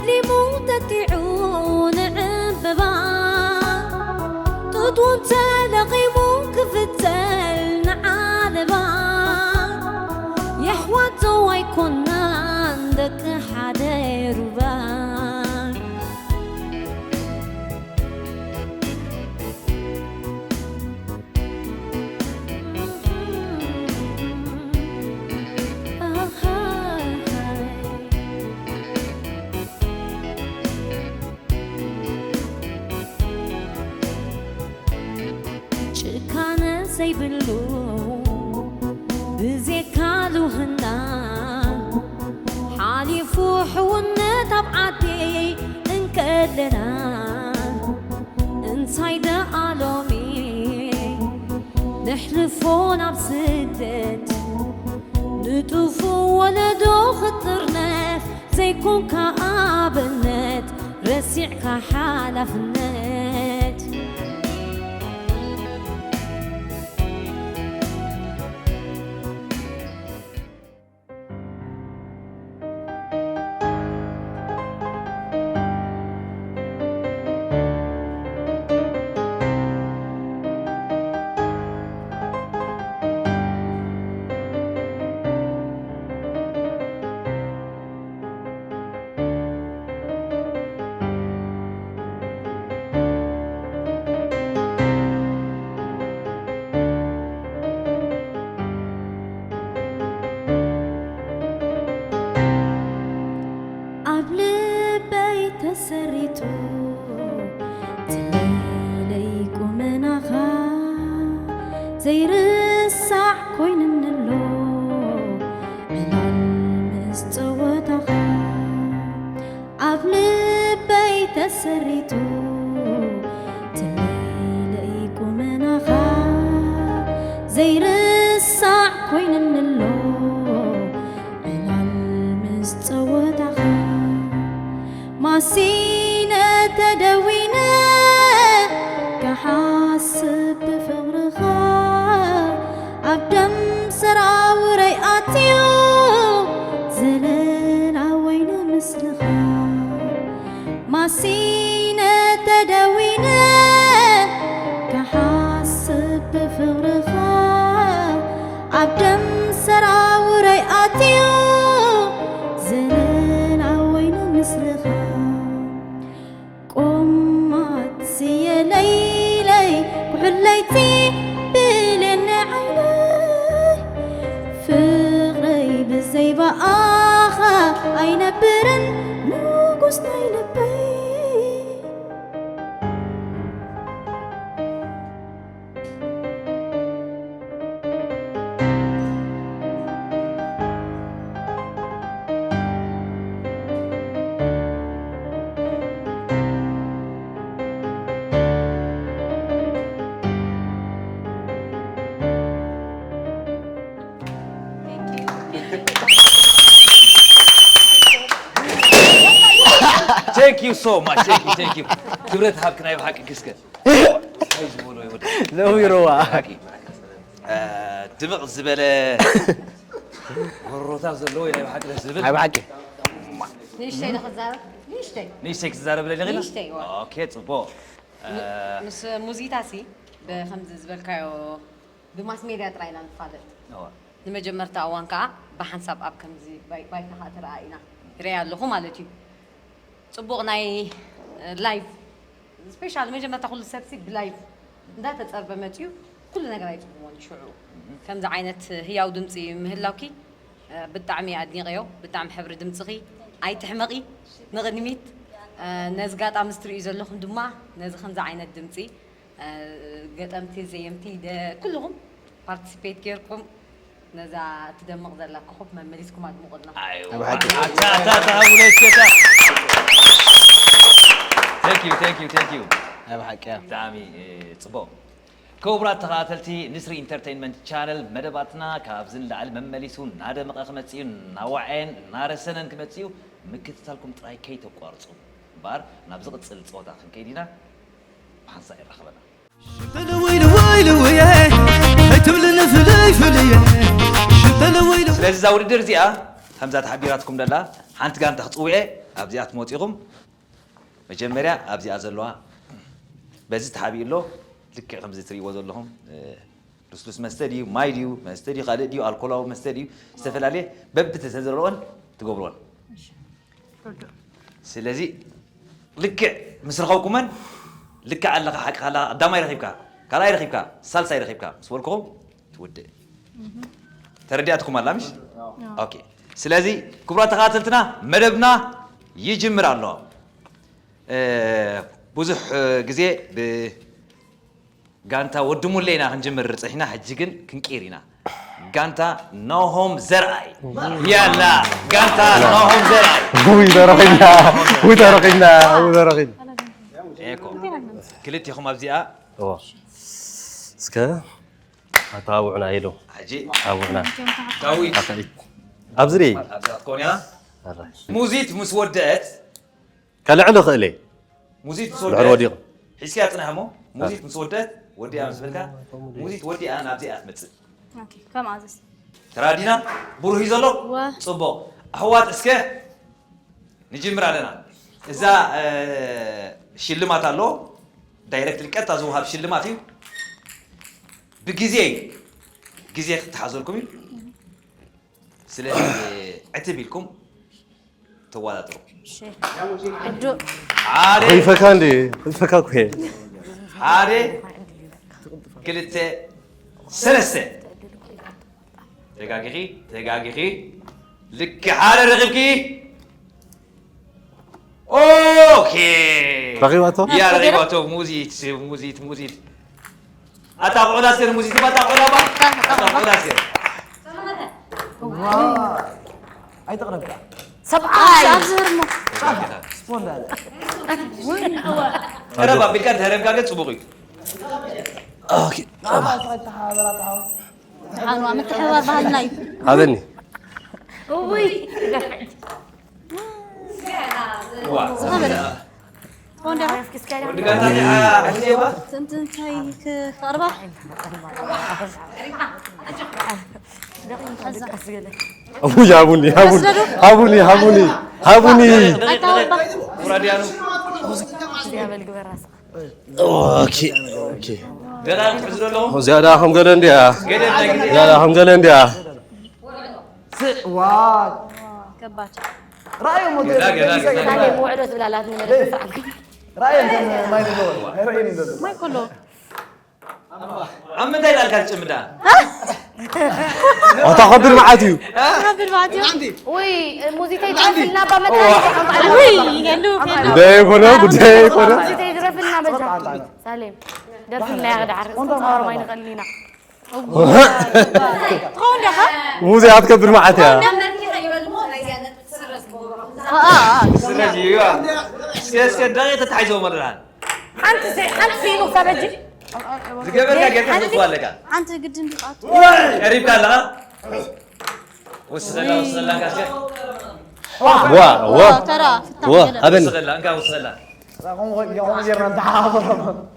تسلموا تتعون عببا تطون تلقيموا كفتل نعالبا يحواتو ويكون عندك حدا ربا سيبلو بزيكالو هنا حالي فوح ونتبعتي انكدنا انسايدا علومي نحلفونا بسدت نطوفو ولدو خطرنا زيكون كابنت رسيع كحالفنت سريتو تليليكو مناخا زي رسع كوين النلو على المستوى قبل بيت سريتو تليليكو مناخا زي رسع كوين النلو على المستوى ما سينا تدوينا كحاسب بفغرخا عبدم سرع وريقاتيو زلال عوينا مسلخا ما سينا تدوينا كحاسب بفغرخا عبدم سرع وريقاتيو زلال عوينا مسلخا قمت سي ليلي وحليتي بلين عيني فغري بالزيبة آخا أين برن نوقس نيلبي Thank you so much. Thank you. كبرت هابك نايف حق كسكت. لو يروى. دمق الزبالة. والروتاب زلوي نايف حق الزبالة. نايف حق. نيشتي نخزار. نيشتي كزارة بلا غير. نيشتي. أوكي صبوا. مس موزيتاسي بخمس زبالكايو بماس ميديا تراينا نفادت. لما جمرت أوانكا بحنساب أب كمزي باي تخاطر عينا. ريال لهم مالتي. صبغناي لايف سبيشال ما جمعت كل سبسي بلايف دا تتصرف ماتيو كل نغير يصبغون شعو كم ذا عينت هي ودمصي مهلاكي بالطعمي ادني غيو بالطعم حبر دمصخي اي تحمقي نغنميت نزغات امستري زلخم دما نز خمس عينت دمصي قطمتي زيمتي كلهم بارتيسيبيت كيركم نزا تدمق زلك خف ممليسكم عاد مقدنا ايوه تا وليسكتا ثانك يو هذا حق تعامي صبو كوبرات تخاتلتي نسري انترتينمنت شانل مدباتنا كابزن لعل ممليسون نادا مقاخمتيون ناوعين نارسنن كمتيو مكتتالكم طراي كي تقارصو بار نابزق تصل صوتا خنكيدينا بحنصا يرخبنا ስለዚ ዛ ውድድር እዚኣ ከምዛ ተሓቢራትኩም ደላ ሓንቲ ጋር እንተኽፅውዐ أبزيات موتيهم مجمريا أبزيات زلوا بزيت حبي له لك خمسة تري وزن لهم لسلوس مستديو مايديو مستديو قاديو الكولاو مستديو استفل عليه ببت تزرعون تقبلون سلازي لك مسرخو كمان لك على حق على دام يرخيبك كلا يرخيبك سالسا يرخيبك سولكم تود تردياتكم الله مش اوكي سلازي كبرات تقاتلتنا مدبنا يجمر الله بوزح غزي ب غانتا ودمو لينا هنجمر رصحنا حجيكن كنقيرينا غانتا نوهم زرعي يلا غانتا نوهم زرعي وي درقينا ايكو كلتيكم ابزيا اسكا تاوعنا يلو حجي تاوعنا تاوي ابزري كونيا موزيت مسودات كلا عنده خلي موزيت العر وديق مسودات حسيا تنهمو موزيت مسودات ودي امسبلكا موزيت ودي انا ابزي اتمص اوكي كم عزز ترادينا بروح يزلو صبو احوات اسكه نجمر علينا اذا شلمات الله دايركت القطا زوهاب شلماتي بغزي تحازلكم سلازي اعتبيلكم توادروا شيء عدو عاري كيف كان لي كيف كاكو عاري قلت سلسة تقاقي لك حالة رغبكي اوكي رغيباتو يا رغيباتو موزيت أتابعونا سير موزيت ما أتابعونا سير أي تقرب سبعاي سبون هذا أنا بابيكان هرم كاجت سبوقي اوكي تعالوا عم تحوار بهاللايف هذني وي هون ده ودكان تاني أحسيبه تنتن هاي كأربعة ابو جابوني وراديانو اوكي جلال تحزر لهم زيادة هم قالن ديا واو كبات رأيه مدير لا موعدة بلالات من رأيه كان ما يدور رأيه يدور ما يقولوا عم دايل الكلش مدا أتخبر معاتيو قبل بعد يوم وي الموزيكا يدرفلنا بمتى وي قالوا بداية كنا الموزيكا يدرفلنا بجا سليم درفلنا يا غدا عرس صور ما ينقلينا تقول يا خا موزي أتكبر معاتيا سرجي سياسة دقيقة تحيزو مرة حنت سينو سبجي زقبل كاجت كسبوا لك أنت قدم بقات قريب كان لا وصل كاسك وا ترى أبن وصل انك وصل يوم جرنا تعاون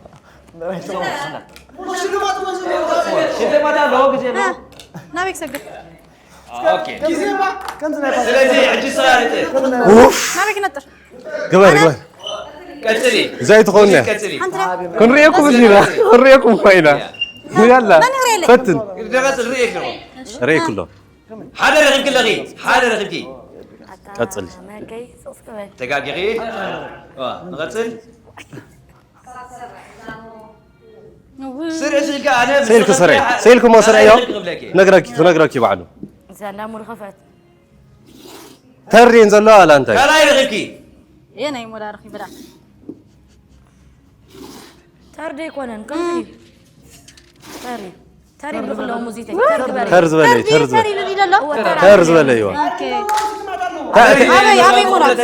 شده ما ده لو كده نابك سجل اوكي كنت سلازي عجي صارت اوف نابك نطر قبل كتري زي تخوننا كتري كن ريكم هنا كن ريكم وينا يلا فتن درس الريك ريك كله حدا رغبك لغي حدا رغبكي قتل تقاقي نغسل سرع سلك انا سيلكو سريع سيلكو ما سريع نقرأك بعده سلام ورخفت ترين زلوا لا انت كلا يرغبكي يانا يمولا رخي بلا تردي كونن كم تاري بلغ موزيتك ترز بلي تاري الذي لا ترز بلي ايوه اوكي أبي مراد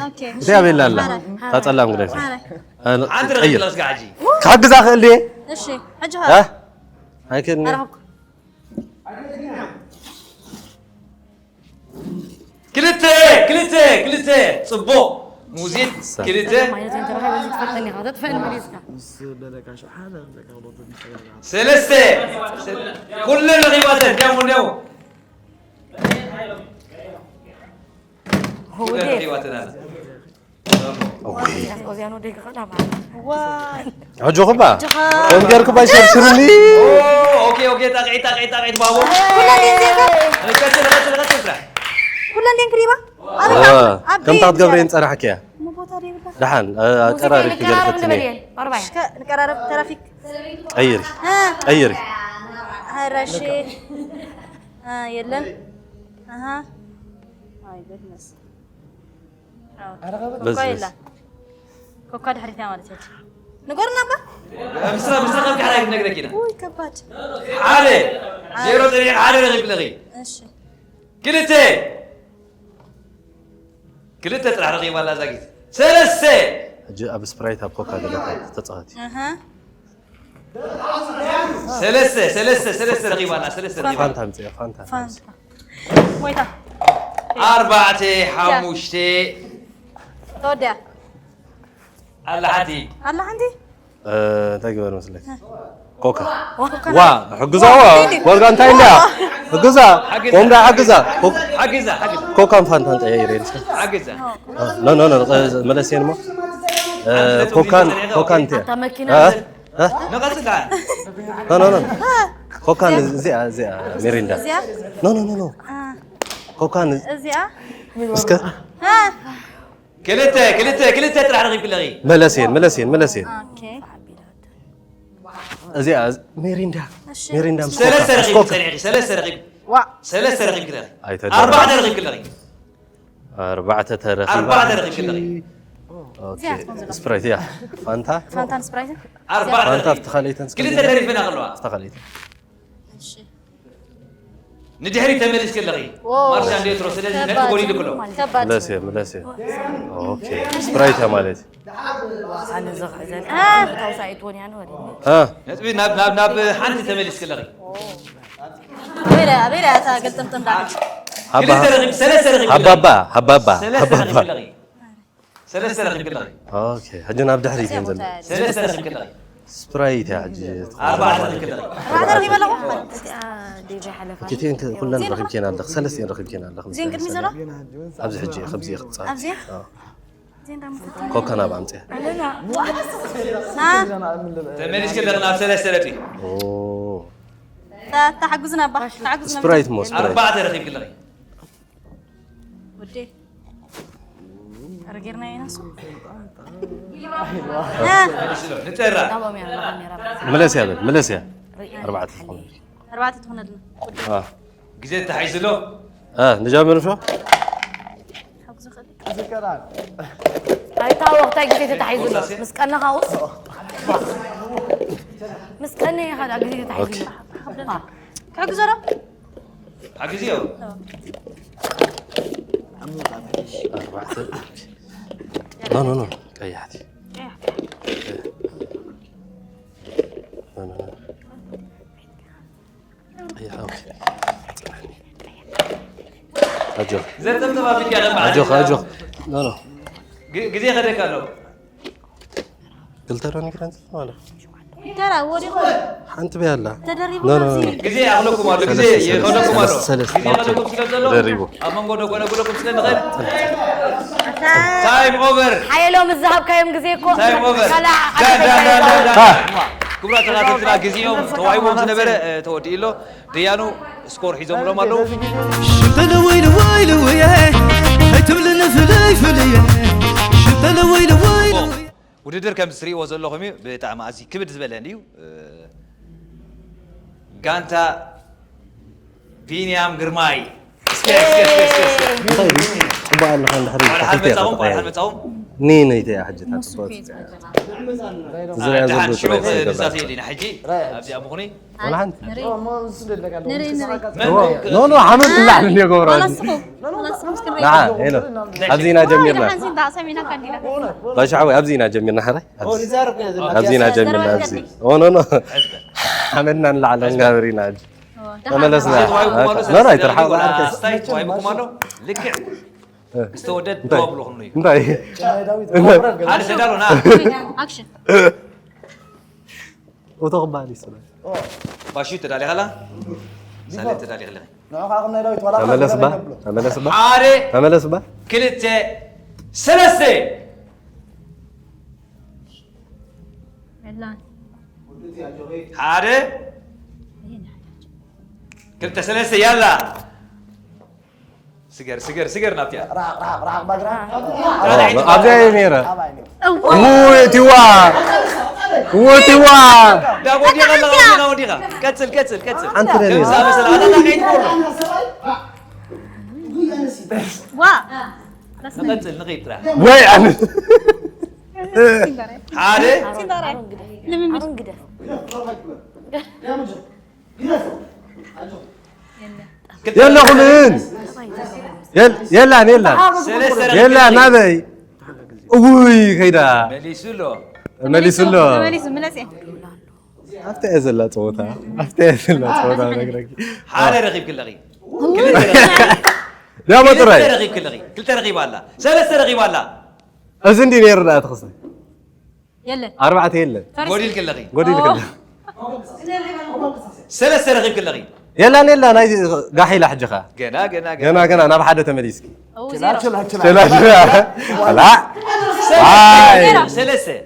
اوكي زي ابي لا لا تطلع مقدس عند انا رغبك لسك عجي حق زاخ لي ايش حجها ها هيك كلته صبو موزيت كلته سلسة كل الغيبات جامون يوم وزيانو ديك خدام واي حجو خبا كم جرك بشرشرني اوكي تاقعي بابو كلن دين كريمة كم تعط قبرين صراحك يا مو بوتاري بالله دحان قراري تجربتني نقرارب ترافيك ايري هاي رشي يلن هاي جودنس بس كوكاد حريثة مالتي نقولنا با مسرق عليك نقدر كده وي كبات عالي زيرو طريق عالي رغيب لغي ماشي كلته طلع رغيب ولا زاقيت سلسة اب سبرايت اب كوكا دلت تصاتي سلسة رغيب ولا سلسة رغيب فانتا ويتا 4 5 تودع الله عندي تقبل مثلك كوكا وا حجزا ورغا انت عندها حجزا قوم حجزا كوكا فانتا انت يا ريل حجزا لا ملسين ما كوكا انت نقص لا كوكا زي ميريندا نو كوكا زيا اسكت كلته ترى رغيب لغي ملسين اوكي زي ميريندا سلسة رغيب كده 4 رغيب كده 4 كده اوكي سبرايت يا فانتا سبرايت 4 فانتا تخليتن كلته تعرف فين اغلوا تخليت ماشي ندهري تملس كلغي مارشان ديترو سلازم نقولي دكلو ملاسي اوكي سبرايت يا مالتي انا زغزل توسعيتوني انا نتبي ناب حنت تملس كلغي أبيرا تا قلت تم داعش سلسة رغيب كلغي اوكي هجنا بدحري تنزل سلسة رغيب كلغي سبرايت يا حجي 4 رغيب كلغي 4 رغيب ولا ديجي حلفة كتين كلنا رغيب كينا عندك 3 رغيب كينا عندك زين قد ميزرة ابز حجي خبزي اختصار أبزي زين رام كوكا انا بعمتي ها تملس كلغي ناب سلسة رغيب اوه تحجزنا با تحجزنا سبرايت مو سبرايت 4 رغيب كلغي ودي رجعنا ينسو نترى ملاسيا 4 تهون لنا جزيت تحيزلو نجامل شو حجز خلي هاي تا وقتها جزيت تحيزلو مسكنا خاوس مسكنا هذا جزيت تحيزلو حجزنا حجزيو 4 نو اي حد اوكي زين تبغى فيك يا اجوخ لا قدي غيرك له قلت راني كنت ولا ترى ودي انت بيلا تدريبوا قدي اغلقكم ولا قدي يغلقكم ولا سلسلة تدريبوا اغلقكم سنه غير تايم اوفر حيلهم الذهب كايم جزيكو تايم اوفر لا كبرى تغاتلنا غزيهم توعيهم زنبره توديلو ديانو سكور حيزهم لهم አለው شبل ويل ويا هيتبلنا فلي شبل ويل ውድድር ከም ዝትሪእዎ ዘለኹም ብጣዕሚ ኣዝዩ ክብድ ዝበለን እዩ ጋንታ ቢንያም ግርማይ حلمتهم نيني يا حجة تصوت زي نساسي لينا حجي ابدي ابغني ولا انت نري نو حمد الله على يا غورا خلاص مسكين نعم هنا ابزينا جميلنا حنسين دا سمينا كاندينا باش عوي ابزينا جميلنا حري ابزينا جميلنا ابزي نو حمدنا على غابرينا تملسنا لا ترحب ستايت واي بكمانو لك استودد دوبلو خنوي انتي هذا سدالو نا اكشن وتقبالي سلام باشي تدالي هلا سالت تدالي هلا تملس با حاري تملس با كلتة سلسة يلا حادة كلتة سلسة يلا سجر نابتيا راح بقرا أبدأ ميرا وتوا لا وديها كتل أنت ليه مثلا أنا لا قاعد وا نقتل نغيب ترى وي أنا حادة يلا خلين يلا سلسة يلا نادي وي كيدا مليسولو ماليس ملاسي أفتأذن لا توتا نقرأ حادة رغيب كل رغيب يا مطري كلتة رغيب والله سلسة رغيب والله أزن دي نير لا تخصي يلا 4 يلا قولي لك اللغي قولي لك سلسة رغيب كل رغيب يلا ناي قاحي لحجخه جنا أنا بحدث مديسكي زيرو لا سلسة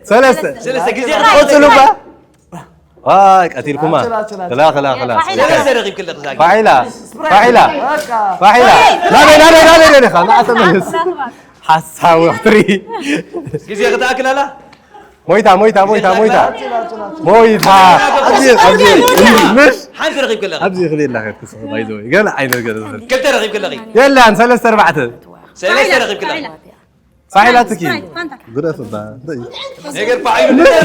جزيرة قلتلوا بقى قتيلكما خلا سلسة رغيب كل رغيب فاعلة لا خلاص أتمنس حاسة وقتري جزيرة تأكل لا مويتا مش حنت رغيب كل رغيب أبزي خلي الله يتصل بايدوي قال عينه قال كلتة رغيب كل رغيب يلا نسلس 4 سلسة رغيب كل رغيب فاعلة تكين قرأت ده يقر فاعل نترى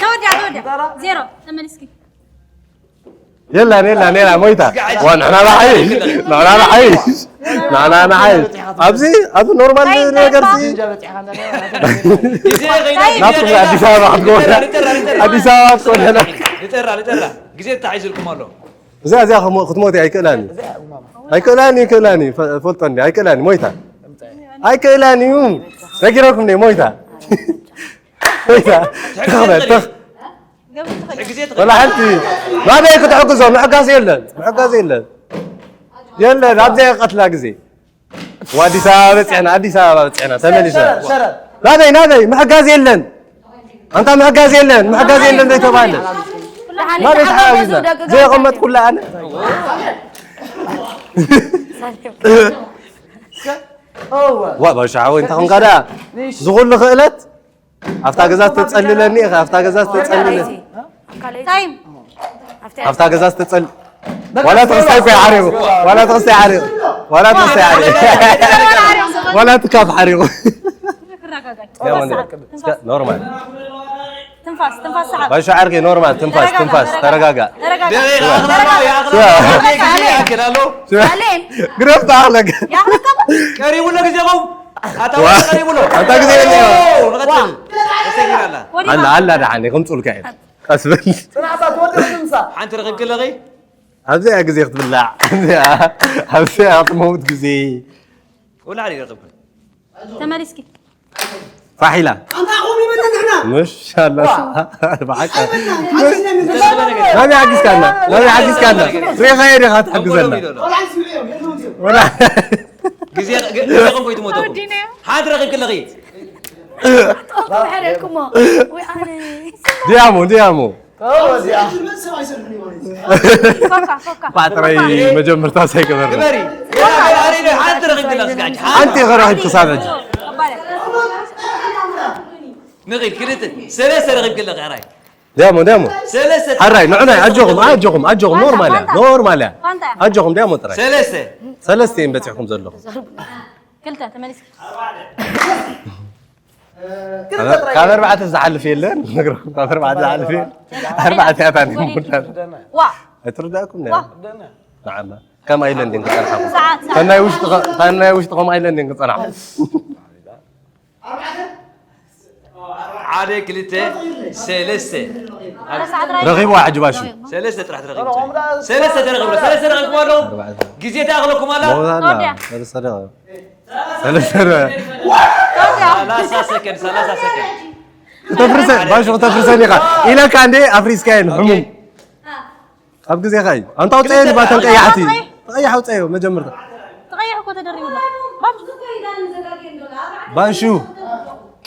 تودع زيرو ماليسكي يلا مويتا وانا عايش أبزي هذا نورمال نقرسي ناطق أديس أبابا حتقول أديس أبابا حتقول هنا لترى جزيرة تعيش لكم الله زي ختموتي هيكلاني فلطني هيكلاني مويتا هيكلاني يوم ساكركم لي مويتا تخ ولا حنتي ما بيك تحقزهم محقاز يلا أبزي قتلا قزي وأديس أبابا بتعنا تمليسا نادي محقاز يلن أنت محقاز يلن زي تبعنا ما بيتحاجزنا زي غمت كلها أنا وابا شعوي انت خن قدا زغل خيلت افتا غزات تتصللني افتا غزات تتصللني تايم افتا غزات تتصل ولا تغسي في عريق ولا تكاف عريق نورمال تنفاس صعب باش عرقي نورمال تنفاس ترقاقا قربت عقلك قريب ولا جزيهم هلا دعني قمت لك عيب اسبل حنت رغيب كل رغيب هذا غزي بالله هذا موت غزي ولا علي رغيب تماريسكي فاحلة أنت أخوي من نحن مش شاء الله بعك ما بيعجز كنا زي خير يا خات حق زلنا ولا جزيرة قوم بيتمو توكم حاد رغيب كل رغيب ديامو فوكا باتري مجمر تاسي كبر كبري حاد رغيب كل رغيب أنت غير قصادك نغيب كلتة سلسة رغيب كل غيراي ديامو سلسة حراي نعنا أجوهم نورمال أجوهم ديامو ترى سلستين بتعكم زلوا كلتا تماريسكي كان 4 تزعل في الليل نقرأ كان 4 تزعل في 4 ثاني وا أترداكم نعم كم أيلاندين كصنع ساعات تانا وش تقوم أيلاندين كصنع عادي كلتة سلسة رغيب واحد باشو سلسة راح ترغيب سلسة رغيب مالو جزية أغلقكم مالا لا ثلاثة سكند تفرسن باشو تفرسن يا إلى كان دي أفريسكين هموم أبغى زي خاي أنت أوتين باتن كيحتي تغيّح أوتين ما جمرت تغيّح كوتا دري ولا بانشو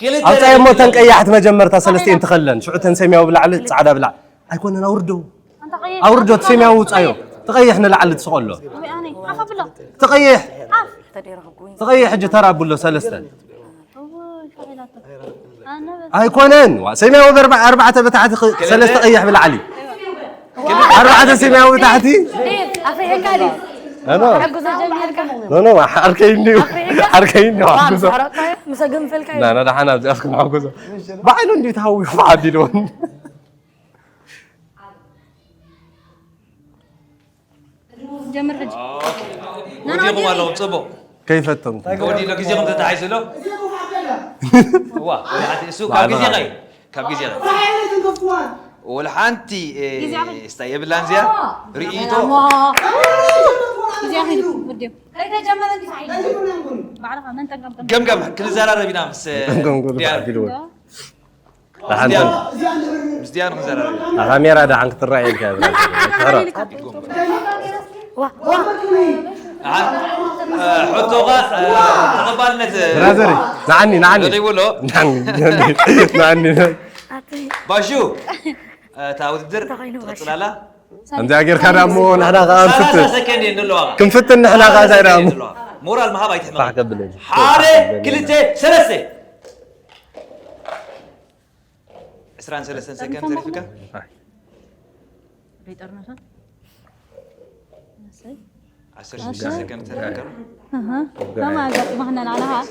أنت ما تنقيحت مجمرتها سلستين تخلن شو تنسميها بالعلة تصعدها بالع أيكون أنا أوردو أوردو تسميها وتصايو تقيحنا لعلة تسقله تقيح تقيح حاجة ترى بقول له سلستة أيكونن سميها أربعة بتاعتي سلستة قيح بالعلي أربعة سميها وتحتي أنا لا حركيني مسجم في الكاي لا أنا حنا بدي أفكر معه كذا بعينهم دي تهوي بعدي لون جمر هجي وديكم الله تصبوا كيف أنتم؟ ودي لو جيزيكم تتعايز له هو حتى السوق كم جيزي غي كم جيزي غي ولا حنتي استيب لانزيا ريتو يجي أخي وديو بعرفها من تنقم قم كل زرار بينام بس ديان بس ديان زرار غاميرة ده عنك الرأي الكامل حطوها قبالنا رازري نعني يقولوا نعني باشو تاودر تطلع عندي أجر خرامو نحن غام ثلاثة سكند نلوها كم فتن نحن غازيرامو مورال ما هبايت حمل قبل حارة كلته ثلاثة إسران ثلاثة سكند تعرفك بيت أرنشة 10 سكند تعرفك ما قلت ما احنا علىها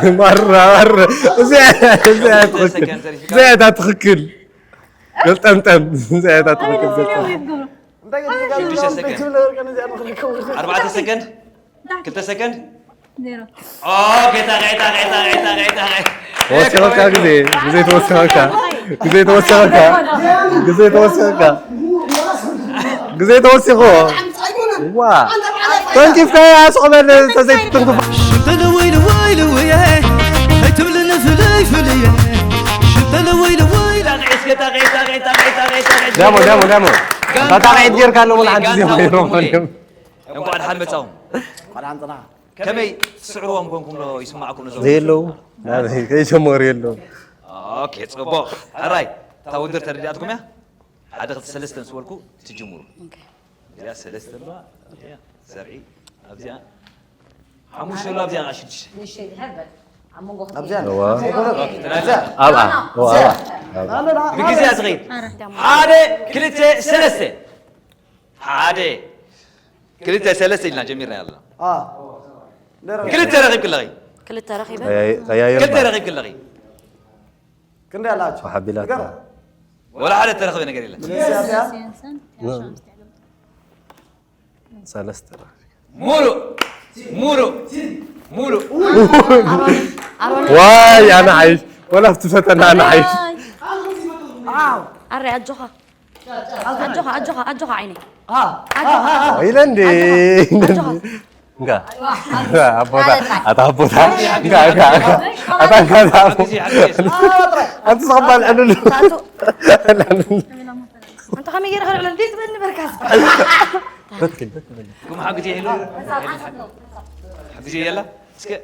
مرة زيادة تخكل قلت أمتم زيادة تخكل 4 سكند كلتا سكند ديرو غيتا توسخك جزي توسخه وا كيف كاي اسقبل تزيد تنقف شبل ويل ويل ويا هيتم لنا فلي شبل ويل ويل دامو تتاقعد غير كانوا من عند زي نقعد حال بتصوم كمي تسعروهم كونكم لو يسمعكم نزول زيلو هذا كيش مور يلو اوكي صباح راي تودر تردياتكم يا عاد سلسله نسولكم تجمروا يا سلسله يا زرعي ابزيان حموش ولا ابزيان عشيش بقيزي صغير حاده كلته سلسله حاده كلته سلسله لنا جميرنا يلا كلته رغيب كلغي كلتا رخيبة كلته رغيب كلغي كندا لاج وحبيلات ولا حدا ترخب انا قليلا سلسته مورو واي انا عايش ولا افتفت انا عايش أري أجوها عيني ايلاندي enggak apa enggak انت صبال عنو أنت خمي غير خلق لنديت بني بركاز بدخل قوم حقتي هلو حقتي يلا اسكت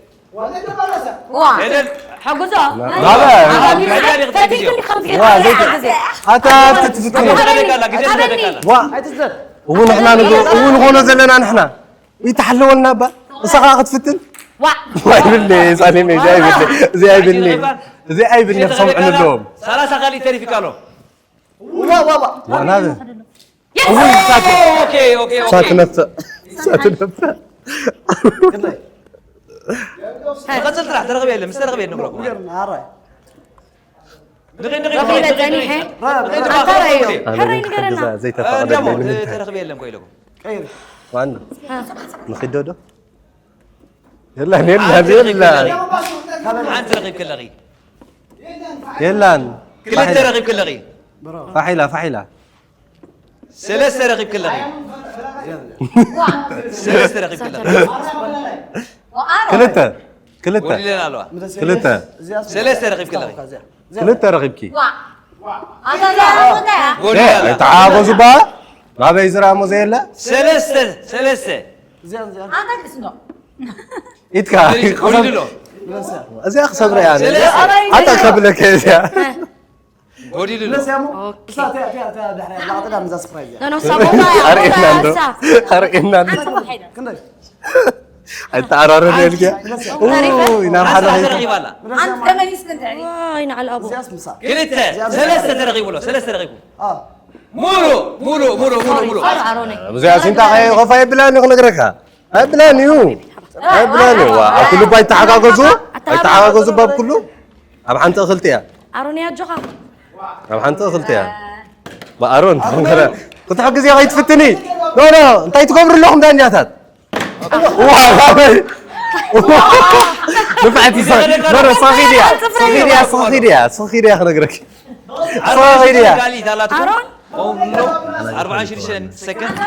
واحد حجزة لا تاتي خمس حتى تتفكر ونحن زلنا نحن يتحلوا لنا بقى سقاقة فتن واي بالله صاني زي بالله بصمع لهم ثلاثة غالي تاني قالوا وانا هذا اوكي ساتنفس غسلت راح ترغبي ولا مسترغبي نقول رغيبة تاني حي حرين قرنا زي تفاقد ترغبي ولا مكوي لكم وانا نخدودو يلا عن ترغيب كل لغي يلا كل ترغيب كل لغي فحيلة سلسة رغيب كل لغي سلسة رغيب كل لغي كلتا قولي لنا الوا كلتا سلسة رغيب كل لغي كلتا رغيبكي قولي لنا تعابوا زبا ما بيزرع موزيلا سلسة أنا كسنو إتكا قولي له أزي أخسر يعني حتى قبلك يا قولي له أوكي لا مزا سبرايز أنا صابونا يا أرقنا كندش أنت عرارة ليك أوه ينام حدا ترغيب هلا أنت كمان يسكندري واين على الأبو زي اسم صح كلتا سلسة ترغيب له سلسة ترغيب مولو عروني زي أنت غفا يبلاني خلقركها يبلاني يبلاني وكل باي تحققزو باي تحققزو باب كله أم حنت أخلتيها عروني يا جوخا أم حنت أخلتيها بأرون كنت حقز يا غاية فتني لا أنت يتكبر لهم دانياتات نفعتي مرة صغيرة خلقرك صغيرة عرون 24 سكند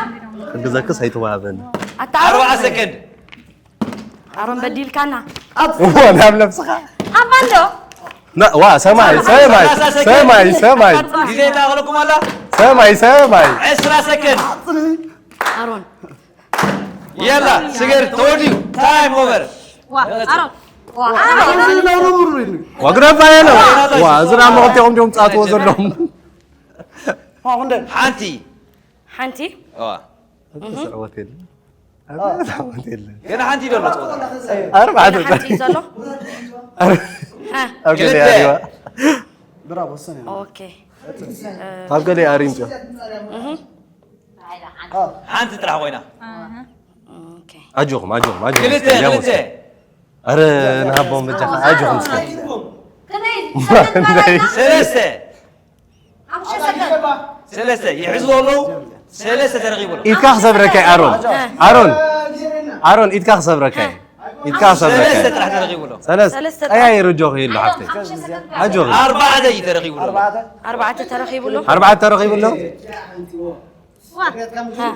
خلقزك سيتو هابن 4 سكند عرون بديل كنا وانا بنفسها أبندو لا وا سمعي دي تاخلكم هلا سمعي 10 سكند عرون يلا سيجر توديو تايم اوفر وقرب باينا وازرع مغطيهم جوم تاعتو زلهم حنتي سعوتين كان حنتي دولة أربعة حنتي زلو ها أوكي أيوة برافو السنة أوكي أبقى لي أرينجو حنتي تروح وينها أوكي أجوهم كلتا أرى نهبهم بجاخة أجوهم سلسة يحزوا له سلسة ترغيب له إتكاخ صبرك أرون إتكاخ صبرك سلسة راح ترغيب له سلسة أي رجوه يلو حفتي أجوهم 4 دقيقة ترغيب له 4 ترغيب له 4 ترغيب له ها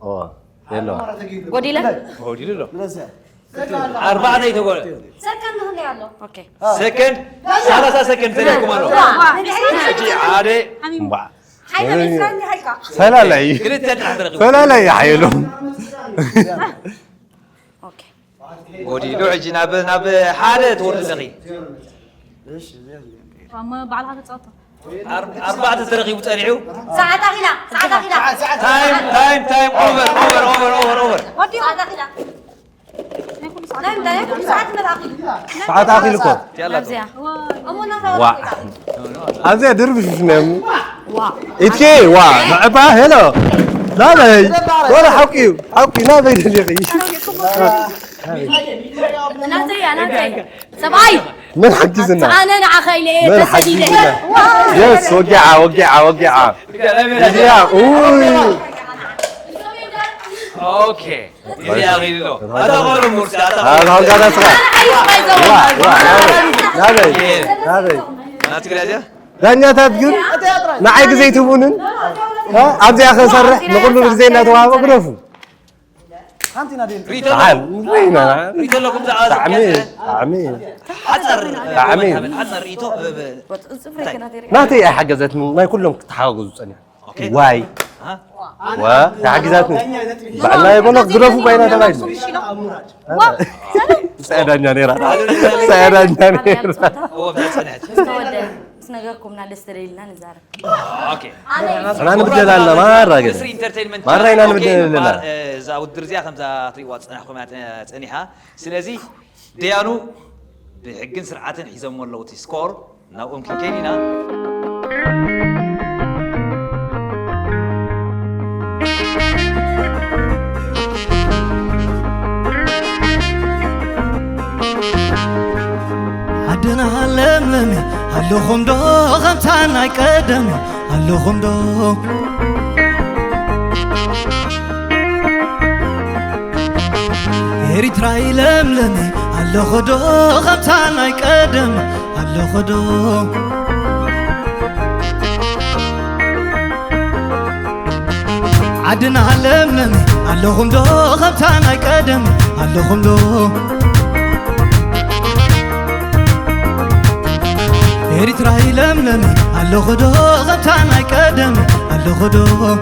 أوه يلو قولي له 4 دقيقة تقول سكند هون يالو أوكي سكند 3 سكند تريكم له اجي عادي سلا لا كلتا راح ترغيب سلا لا يا حيلو أوكي قولي له اجي ناب حاله تورد دقيق ما بعد هذا تصاطى 4 ترغيب وتقلعوا ساعة داخلة تايم اوفر ودي ساعة داخلة ساعات أخيلكم يلا وا هذا دربش نام إتكي وا معبا هلا لا ولا حقي لا بيد اليقي أنا زي سبعي من حجزنا أنا عخيلي من حجزنا يس وقعة أوه اوكي يا اخي له هذا غير مرسى هذا هو قاعد أسرع لا ما تقول هذا دنيا تقول معي زي تبونن ها أبدي أخذ صرح نقول له زينا توها بقرفه أنتي نادين تعال ريتو لكم عمي حصر ريتو ما تي حجزتني ما كلهم تحاجزوا ثانية واي ها وتحجزتني بعدنا يقول لك قرفوا بيننا تلاقي سألنا نيرا هو بسنة سنجاكم من الاستريل نزار اوكي أنا نبدأ لنا مرة كده نسري انترتينمنت مرة هنا نبدأ لنا زاو الدرزيا خمسة طريقات صنعكم تسنيها سلازي ديانو بحقن سرعات حزام ولا وتي سكور ناو ممكن كينينا عدنا لملمي اللهم دو غمتانا يقدمي اللهم دو إريتراي لملمي اللهم دو غمتانا يقدمي اللهم دو عدنا لملمي اللهم دو غمتانا يقدمي اللهم دو إريتراي لملمي اللهم دو غمتانا يقدمي اللخدو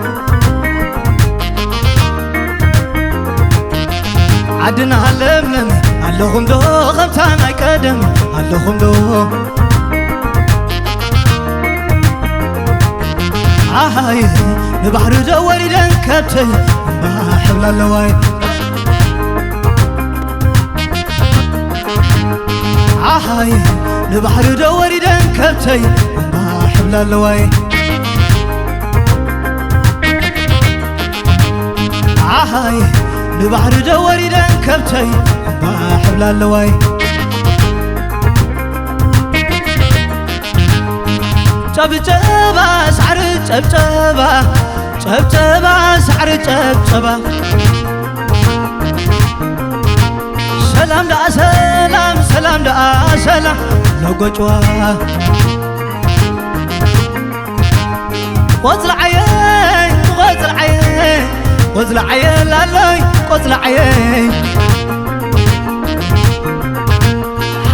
عدنا هلملم اللهم دو خمسانا يقدم اللهم دو هاي نبحر دوري دنكبتي بحبل اللواي هاي نبحر دوري دنكبتي بحبل اللواي هاي نبحر دوري دنكبتي بحبل اللواي جبجبا سعر جبجبا جبجبا سعر جبجبا سلام دا سلام سلام دا سلام لو قجوا قزل عين قزل عين قزل عين لالاي قزل عين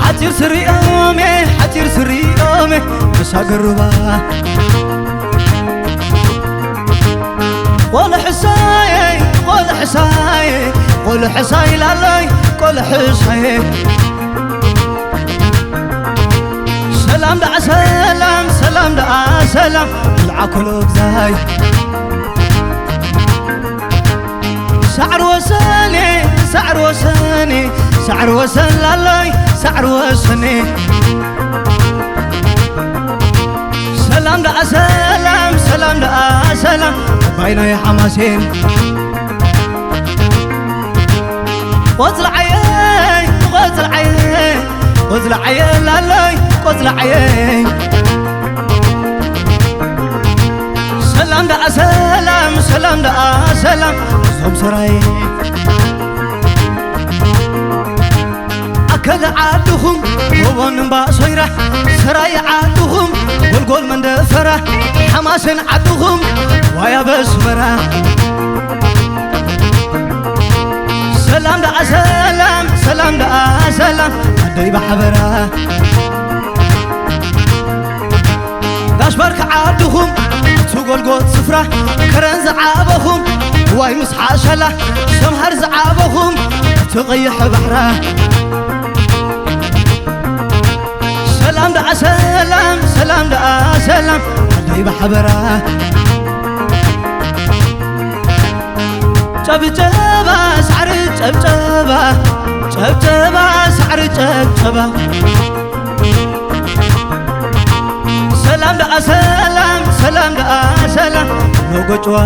حتير سري أمي حتير سري أمي بس أقربا قول حساي قول حساي قول حساي لالاي قول حساي سلام دا سلام سلام دا سلام العقل بزاي سعر وساني سعر وساني سعر وسن لالاي سعر وسني سلام دا سلام سلام دا سلام باينا يا حماسين قزل عين قزل عين قزل عين لالاي قزل عين سلام دا سلام سلام دا سلام زوم سراي أكل عادهم وون باصيرة سراي عادهم والقول من دفرة حماس عادهم ويا بسمرة سلام دا سلام سلام دا سلام هدي بحبرة داش برك عادهم تقول قول سفرة كرن زعابهم واي مسحة شلا سمهر زعابهم تغيح بحرة سلام دا سلام سلام دا سلام هدي بحبرة جبجبا سعر جبجبا جبجبا سعر جبجبا سلام دا سلام سلام دا سلام لو قجوا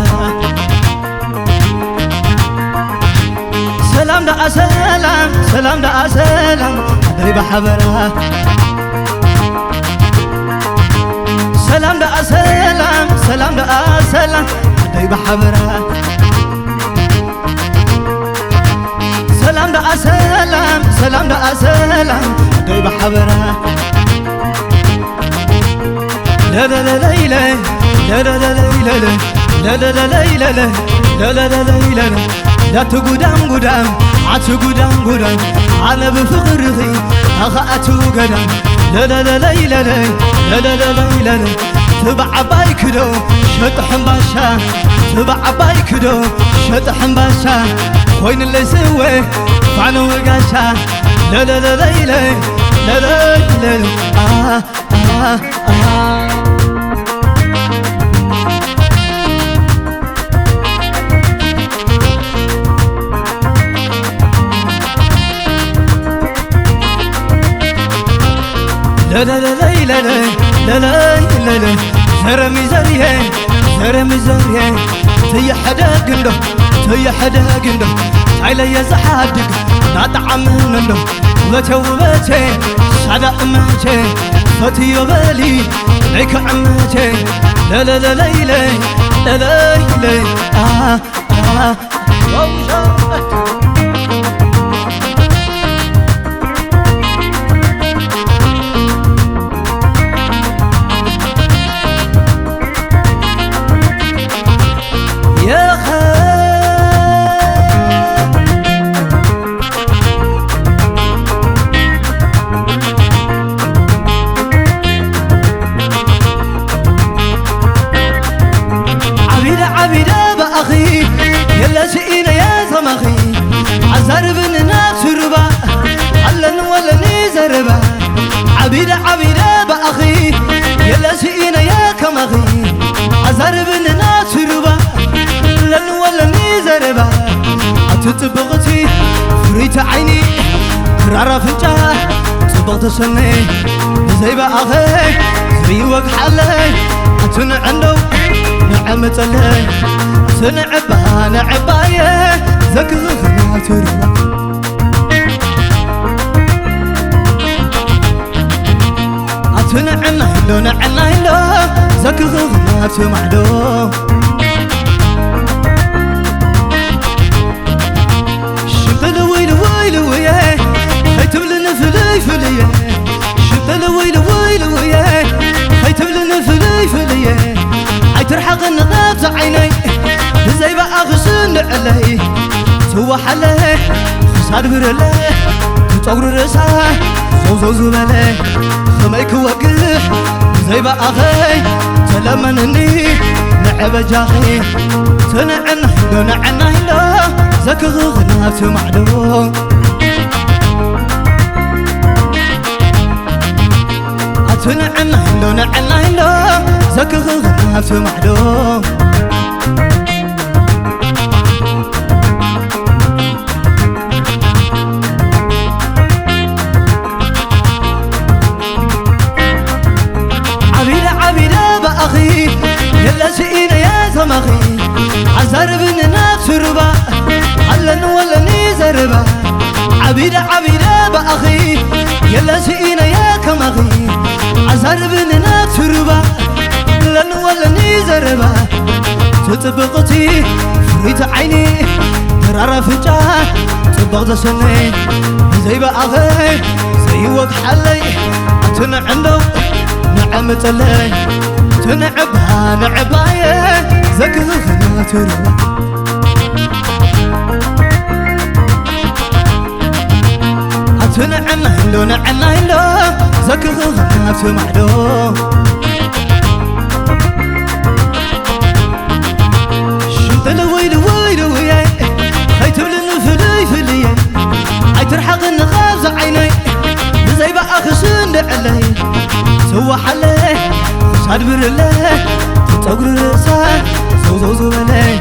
سلام دا سلام سلام دا سلام هدي بحبرة سلام دا سلام سلام دا سلام هدي بحبرة سلام دا سلام سلام دا سلام هدي بحبرة لا لا لا لا لا لا لا لا لا لا لا لا لا لا لا لا لا لا لا تقدام قدام عتو قدام قدام أنا بفقري أخاتو قدام لا لا لا لا لا لا لا لا لا لا تبع بايكدو شطح باشا تبع بايكدو شطح باشا وين اللي سوي فعنا وقاشا لا لا لا لا لا لا لا لا لا لا لا لا لا لا لا لا زرمي زريه زرمي زريه تي حدا قندو تي حدا قندو تعالى يا زحادق نطعم منو وتوبتي سادا امتي فتي بالي ليك عمتي لا لا لا لا لا لا لا عبيدة بأخي يلا سئينا يا سمخي عزار بن نفس ربا علن ولا نزربا عبيدة بأخي يلا سئينا يا كمخي عزار بن نفس ربا علن ولا نزربا أتطبقتي فريت عيني رارا فنجا طبقت سني زي بأخي زي وقح علي أتنع عنده نعمة الله سنعبا نعبايا زكرنا تربا أتنعنا هلو نعنا هلو زكرنا تمعدو شنطل ويلو ويلو ويا خيتب لنا فلي فلي شنطل ويلو ويلو ويا خيتب لنا فلي فلي عيترحق النظافة عيني زي بقى غسل علي سوى حلي خسار برلي تطور رسا زوزو ملي خميك وقح زي بقى غي تلمنني نعب جاخي تنعنا هلو نعنا هلو زكغغنا تمعدو أتنعنا هلو نعنا هلو زكغغنا تمعدو عبيدة بأخي يلا سئينا يا سمخي عزار بن نفس ربا علن ولا نزربا عبيدة بأخي يلا سئينا يا كمخي عزار بن نفس ربا علن ولا نزربا تطبقتي فريت عيني ترارا فنجا طبقت سني زي بأخي زي وقح علي أتنع عنده نعمة الله تنعبها نعبايا زكرنا تربا أتنعنا هلو نعنا هلو زكرنا تمعدو شنطل ويلو ويلو وياي خيتب لنا فلي فلي عيترحق النغاز عيني زي بقى خسن علي سوى حلي صاد برله تطور رسا زوزو ملي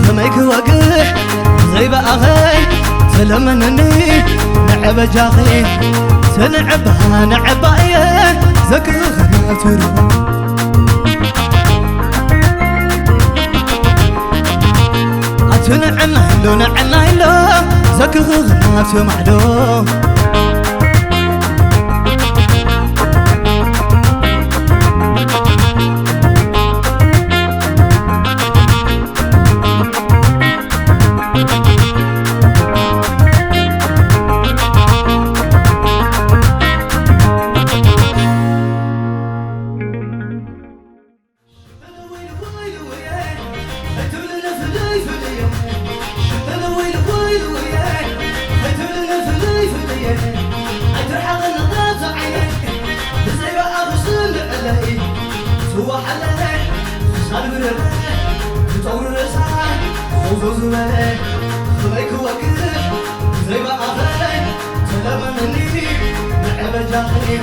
خميك وقح زي بقى غي سلمنني نعب جاخي سنعبها نعبايا زكرنا تربا أتنعنا هلو نعنا هلو زكرنا تمعدو زوزو ملي خميك وقح زي بقى غي تلمنني نعب جاخي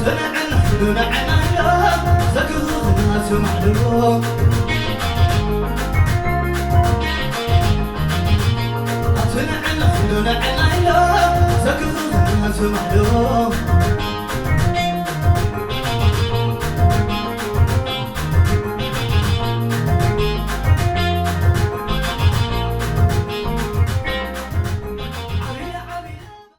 سنعنا هلو نعنا هلو زكرنا تمعدو أتنعنا هلو نعنا هلو زكرنا تمعدو